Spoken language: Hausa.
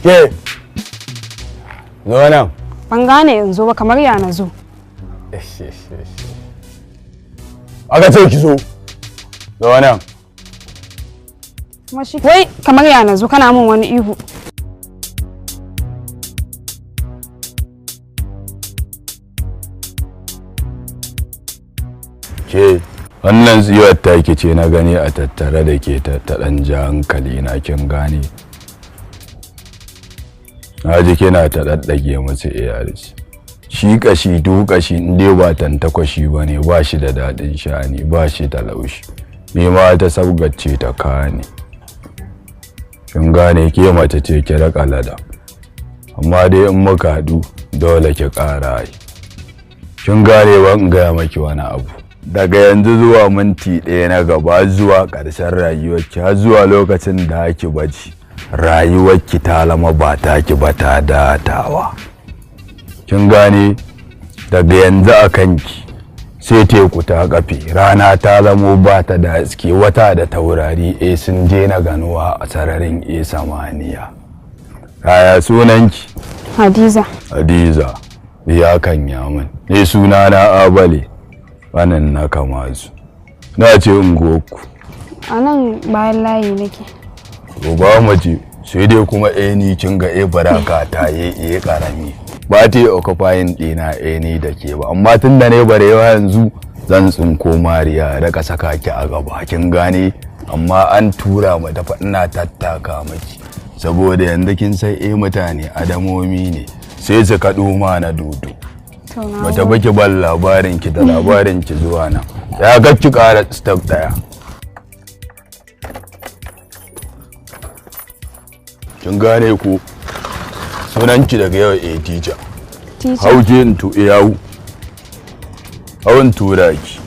Ke zo nan. Ban gane yanzu ba kamar ya na zo. Aka ce ki zo. Zo nan. Wai kamar ya na zo kana min wani ihu. Ke wannan tsiyar taki ce na gani a tattare da ke ta ɗan ja hankali na kin gane. Na ji kina ta ɗaɗɗage musu iyalci. Shi kashi kashi in dai ba tantakwashi ba ne ba shi da daɗin sha'ani ba shi da laushi. Ni ma ta sabgace ta kane. Kin gane ke mace ce ki raka lada. Amma dai in muka haɗu dole ki ƙara yi. Kin gane ba in gaya maki wani abu. Daga yanzu zuwa minti ɗaya na gaba zuwa ƙarshen rayuwarki har zuwa lokacin da ake baci rayuwarki ta lama ba taki ba ta datawa. Kin gane daga yanzu a kanki sai teku ta kafe rana ta lamo ba ta da haske wata da taurari sun daina ganuwa a sararin samaniya. Kaya sunanki? Hadiza. Hadiza ya kan yamin ne sunana Abale. Wannan na kama su. Na ce in goku. A nan bayan layi nake. Ba mace sai dai kuma ni kin ga baraka ta yi karami. Ba ta yi occupying ɗina ni da ke ba. Amma tun da ne barewa yanzu zan tsinko mariya da ka saka ki a gaba kin gane. Amma an tura mu tafa ina tattaka maki. Saboda yanzu kin sai mutane adamomi ne sai su kaɗo ma na dodo. Mata baki ban labarin ki da labarin ki zuwa nan. Ya ga ki ƙara step ɗaya. Kin gane ko sunan ki daga yau teacher. Hauje in tu yawu. Hawan tura ki.